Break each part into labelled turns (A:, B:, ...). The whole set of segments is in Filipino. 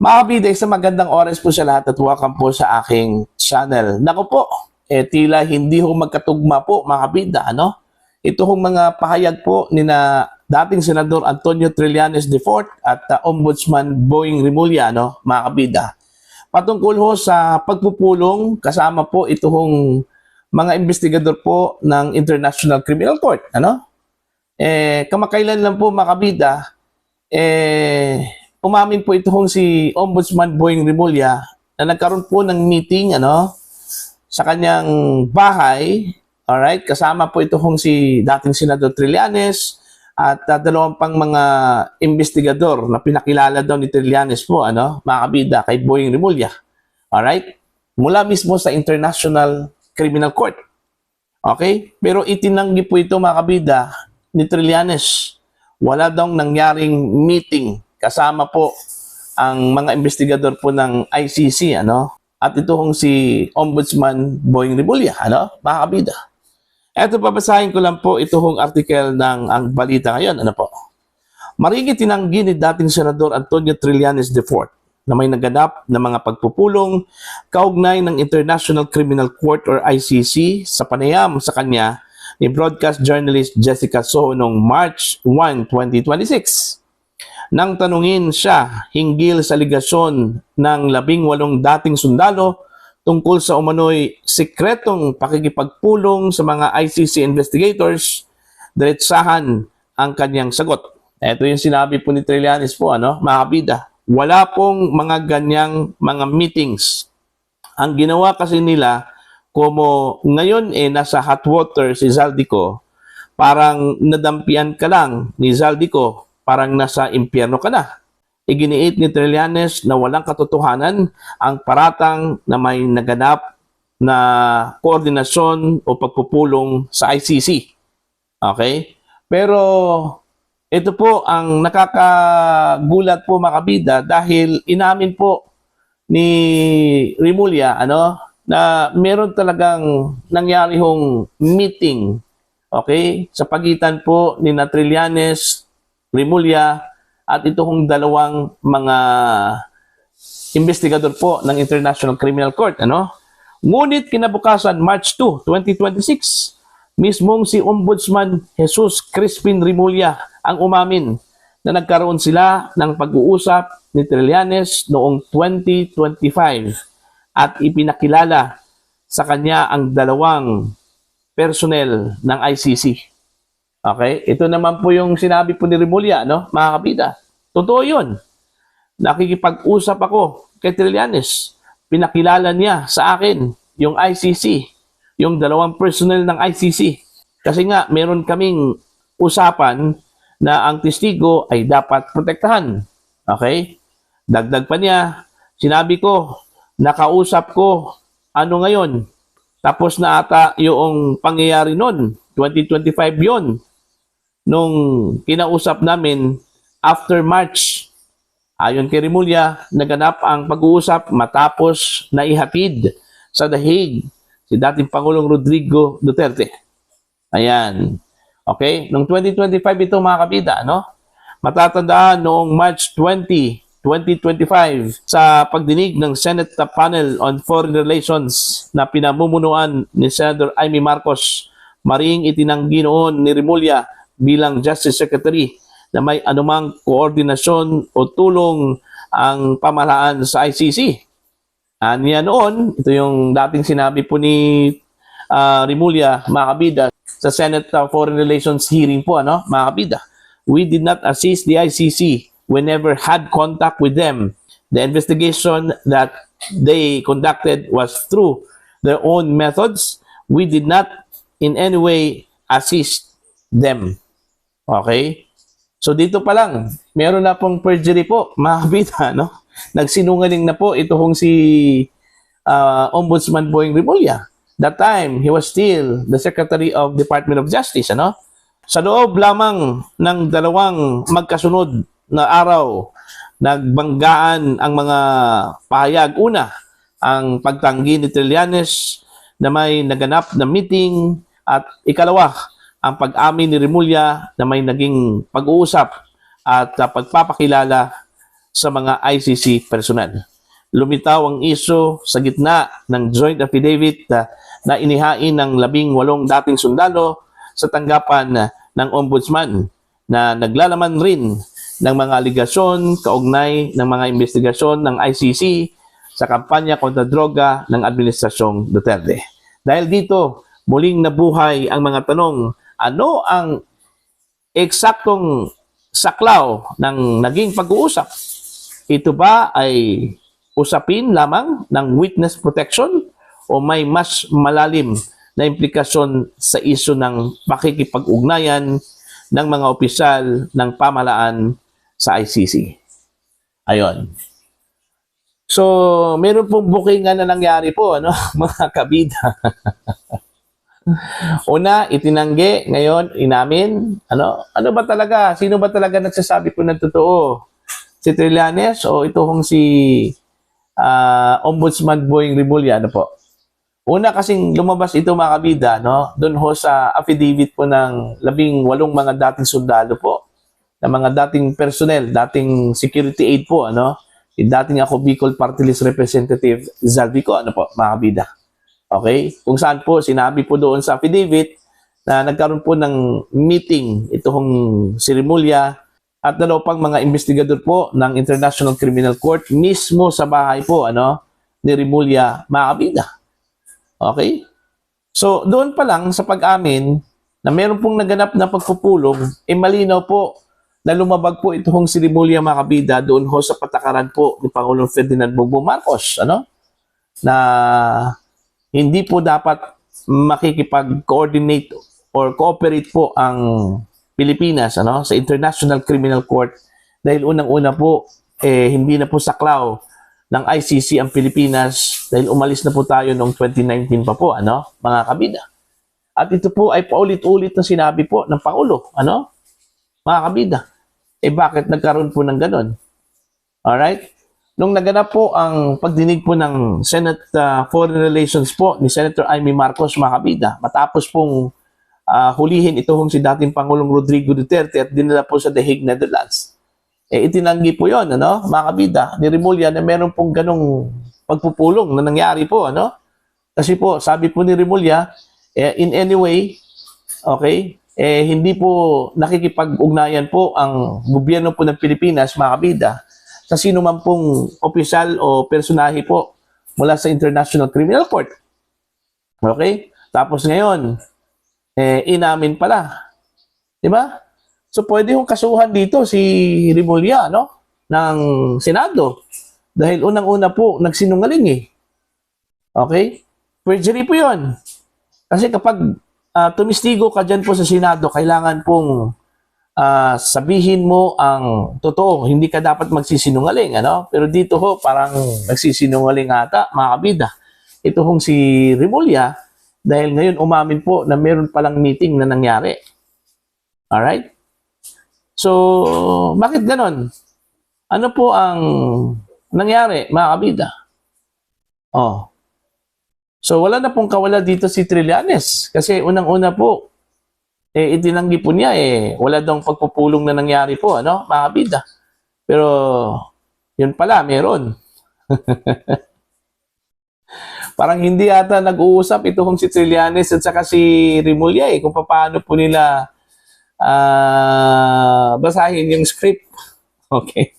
A: Mga kabida, isang magandang oras po sa lahat at welcome po sa aking channel. Naku po, tila hindi ho magkatugma po mga kabida, ano? Ito hong mga pahayag po ni na dating Senador Antonio Trillanes IV at Ombudsman Boying Rimulya, no, mga kabida. Patungkol ho sa pagpupulong kasama po ito hong mga investigador po ng International Criminal Court, ano? Kamakailan lang po mga kabida, umamin po itong si Ombudsman Boying Rimulya na nagkaroon po ng meeting sa kanyang bahay, alright, kasama po itong si dating Senador Trillanes at dalawang pang mga investigador na pinakilala daw ni Trillanes po, mga kabida, kay Boying Rimulya. Alright? Mula mismo sa International Criminal Court. Okay? Pero itinanggi po ito mga kabida ni Trillanes. Wala daw nangyaring meeting kasama po ang mga investigador po ng ICC, at ito hong si Ombudsman Boying Rimulya, mga kabida. Eto, babasahin ko lang po ito hong article ng ang balita ngayon, Maringi tinanggi ni dating Senador Antonio Trillanes IV na may naganap na mga pagpupulong kaugnay ng International Criminal Court or ICC sa panayam sa kanya ni broadcast journalist Jessica Soho noong March 1, 2026. Nang tanungin siya hinggil sa ligasyon ng 18 dating sundalo tungkol sa umano'y sikretong pakikipagpulong sa mga ICC investigators, diretsahan ang kanyang sagot. Ito yung sinabi po ni Trillanes po, mga kabida. Wala pong mga ganyang mga meetings. Ang ginawa kasi nila, como ngayon nasa hot water si Zaldico, parang nadampian ka lang ni Zaldico, parang nasa impyerno ka na. Iginiit ni Trillanes na walang katotohanan ang paratang na may naganap na koordinasyon o pagpupulong sa ICC. Okay? Pero ito po ang nakakagulat po mga kabida dahil inamin po ni Rimulya na meron talagang nangyari hong meeting, okay, sa pagitan po ni Trillanes, Rimulya at ito hong dalawang mga investigador po ng International Criminal Court, Ngunit kinabukasan March 2, 2026, mismong si Ombudsman Jesus Crispin Rimulya ang umamin na nagkaroon sila ng pag-uusap ni Trillanes noong 2025 at ipinakilala sa kanya ang dalawang personnel ng ICC. Okay? Ito naman po yung sinabi po ni Rimulya, mga kabida. Totoo yun. Nakikipag-usap ako kay Trillanes. Pinakilala niya sa akin yung ICC, yung dalawang personnel ng ICC. Kasi nga, meron kaming usapan na ang testigo ay dapat protektahan. Okay? Dagdag pa niya, sinabi ko, nakausap ko, ngayon? Tapos na ata yung pangyayari nun. 2025 yon nung kinausap namin after March. Ayon kay Rimulya, naganap ang pag-uusap matapos na ihatid sa The Hague si dating Pangulong Rodrigo Duterte. Ayan. Okay? Noong 2025 ito mga kabida, Matatandaan noong March 20, 2025 sa pagdinig ng Senate Panel on Foreign Relations na pinamumunuan ni Senator Amy Marcos, maring itinanggi noon ni Rimulya bilang Justice Secretary na may anumang koordinasyon o tulong ang pamahalaan sa ICC. Niya noon, ito yung dating sinabi po ni Rimulya, mga kabida, sa Senate Foreign Relations hearing po, mga kabida. We did not assist the ICC. We never had contact with them. The investigation that they conducted was through their own methods. We did not in any way assist them. Okay? So dito pa lang, meron na pong perjury po, mga kabida, Nagsinungaling na po ito hong si Ombudsman Boying Rimulya. That time, he was still the Secretary of Department of Justice, Sa loob lamang ng dalawang magkasunod na araw, nagbanggaan ang mga pahayag. Una, ang pagtanggi ni Trillanes na may naganap na meeting at ikalawa, ang pag-amin ni Rimulya na may naging pag-uusap at pagpapakilala sa mga ICC personnel. Lumitaw ang iso sa gitna ng joint affidavit na inihain ng 18 dating sundalo sa tanggapan ng ombudsman na naglalaman rin ng mga aligasyon kaugnay ng mga investigasyon ng ICC sa kampanya kontra droga ng Administrasyong Duterte. Dahil dito, muling nabuhay ang mga tanong, ano ang eksaktong saklaw ng naging pag-uusap? Ito ba ay usapin lamang ng witness protection o may mas malalim na implikasyon sa isyu ng pakikipag-ugnayan ng mga opisyal ng pamahalaan sa ICC? Ayon. So, meron pong bookingan na nangyari po, ano, mga kabida. Una, itinanggi, ngayon, inamin. Ano ba talaga? Sino ba talaga nagsasabi po ng totoo? Si Trillanes o ito kong si Ombudsman Boying Rimulya? Ano po? Una kasing lumabas ito mga kabida, no? Doon ho sa affidavit po ng 18 mga dating sundalo po, na mga dating personnel, dating security aid po, ano? Dating ako Bicol Party List Representative Zalvico, ano po, mga kabida. Okay? Kung saan po, sinabi po doon sa affidavit na nagkaroon po ng meeting itong si Rimulya at dalawa pang mga investigador po ng International Criminal Court mismo sa bahay po, ano, ni Rimulya, mga kabida. Okay? So, doon pa lang sa pag-amin na meron pong naganap na pagpupulong, malinaw po na lumabag po itong si Rimulya, mga kabida, doon ho sa patakaran po ni Pangulong Ferdinand Bongbong Marcos, ano? Na hindi po dapat makikipag-coordinate or cooperate po ang Pilipinas, ano, sa International Criminal Court dahil unang-una po hindi na po saklaw ng ICC ang Pilipinas dahil umalis na po tayo noong 2019 pa po, ano, mga kabida. At ito po ay paulit-ulit na sinabi po ng Pangulo, ano, mga kabida. Bakit nagkaroon po ng ganon? Alright? Nung naganap po ang pagdinig po ng Senate Foreign Relations po ni Senator Amy Marcos, mga kabida, matapos pong hulihin ito si dating Pangulong Rodrigo Duterte at dinala po sa The Hague, Netherlands. Itinanggi po yon, ano, mga kabida, ni Rimulya na meron pong ganong pagpupulong na nangyari po, ano? Kasi po, sabi po ni Rimulya, in any way, okay, hindi po nakikipag-ugnayan po ang gobyerno po ng Pilipinas, mga kabida, sa sino man pong opisyal o personahe po mula sa International Criminal Court. Okay? Tapos ngayon, inamin pala. Diba? So, pwede yung kasuhan dito si Rimulya, no? Ng Senado. Dahil unang-una po, nagsinungaling eh. Okay? Perjury po yun. Kasi kapag tumistigo ka dyan po sa Senado, kailangan pong sabihin mo ang totoo. Hindi ka dapat magsisinungaling, ano? Pero dito ho, parang nagsisinungaling ata, mga kabida. Ito hong si Rimulya, dahil ngayon umamin po na meron palang meeting na nangyari. Alright? So, bakit ganon? Ano po ang nangyari, mga kabida? Oh. So, wala na pong kawala dito si Trillanes. Kasi unang-una po, itinanggi po niya, wala daw pagpupulong na nangyari po, ano, mga kabida. Pero, yun pala, meron. Parang hindi ata nag-uusap ito kung si Trillanes at saka si Rimulya kung paano po nila basahin yung script. Okay.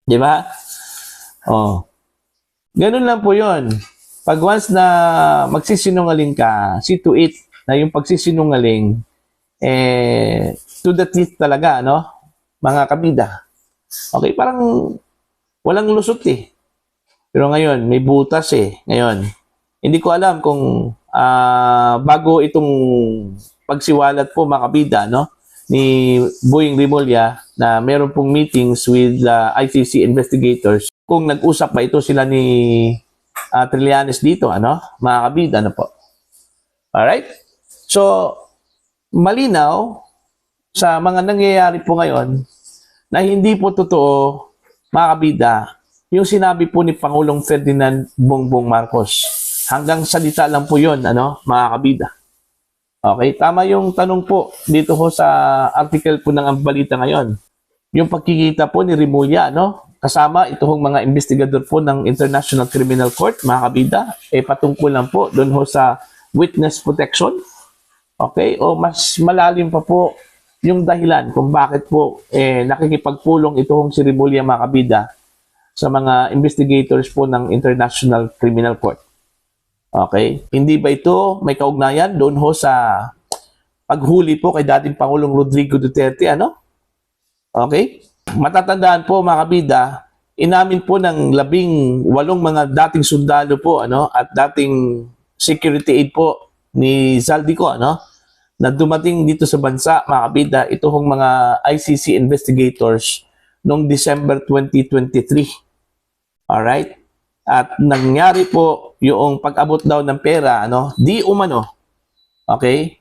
A: Di ba? Oh. Ganun lang po yun. Pag once na magsisinungaling ka, see to it na yung pagsisinungaling, to the teeth talaga, no? Mga kabida. Okay, parang walang lusot eh. Pero ngayon, may butas eh. Ngayon, hindi ko alam kung bago itong pagsiwalat po, mga kabida, no? Ni Boying Rimulya na meron pong meetings with ICC investigators. Kung nag-usap ba ito sila ni Trillanes dito, ano? Mga kabida, ano po? Alright? So, malinaw sa mga nangyayari po ngayon na hindi po totoo, mga kabida, yung sinabi po ni Pangulong Ferdinand Bongbong Marcos. Hanggang salita lang po yun, ano, mga kabida. Okay, tama yung tanong po dito ho sa article po ng Ang Balita Ngayon. yung pagkikita po ni Remulla, no? Kasama itong mga investigador po ng International Criminal Court, mga kabida, patungkol lang po doon ho sa witness protection. Okay? O mas malalim pa po yung dahilan kung bakit po nakikipagpulong itong si Remulla, mga kabida, sa mga investigators po ng International Criminal Court. Okay? Hindi ba ito may kaugnayan doon ho sa paghuli po kay dating Pangulong Rodrigo Duterte, ano? Okay? Matatandaan po, mga kabida, inamin po ng 18 mga dating sundalo po, ano, at dating security aid po ni Zaldico, ano, na dumating dito sa bansa, mga kabida, itong mga ICC investigators noong December 2023. Alright? At nangyari po yung pag-abot daw ng pera, ano, di umano, okay,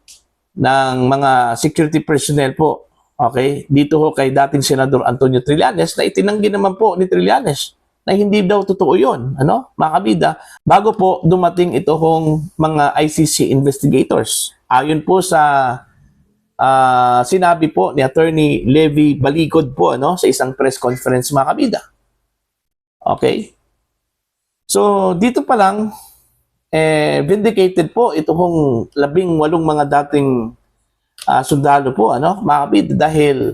A: ng mga security personnel po, okay, dito ho kay dating Senador Antonio Trillanes, na itinanggi naman po ni Trillanes na hindi daw totoo yun, ano, mga kabida, bago po dumating itong mga ICC investigators. Ayon po sa sinabi po ni Attorney Levi Baligod po, ano, sa isang press conference, mga kabida. Okay? So, dito pa lang, vindicated po itong 18 mga dating sundalo po, ano, mga kabida, dahil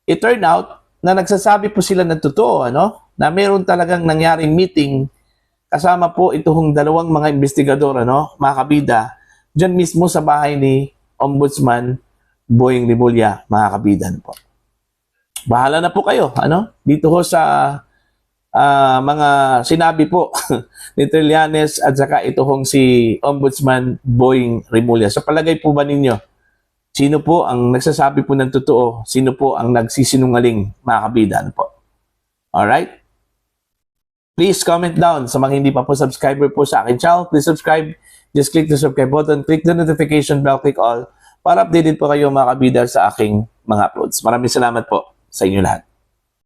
A: it turn out na nagsasabi po sila ng totoo, ano, na meron talagang nangyaring meeting kasama po itong dalawang mga investigador, ano, mga kabida, dyan mismo sa bahay ni Ombudsman Boying Remulla, mga kabida, ano po. Bahala na po kayo, ano, dito ho sa mga sinabi po ni Trillanes at saka itong si Ombudsman Boying Remulla. Sa palagay po ba ninyo, sino po ang nagsasabi po ng totoo? Sino po ang nagsisinungaling, mga kabida, ano po? Alright? Please comment down sa mga hindi pa po subscriber po sa akin channel. Please subscribe. Just click the subscribe button. Click the notification bell. Click all para updated po kayo, mga kabida, sa aking mga uploads. Maraming salamat po sa inyo lahat.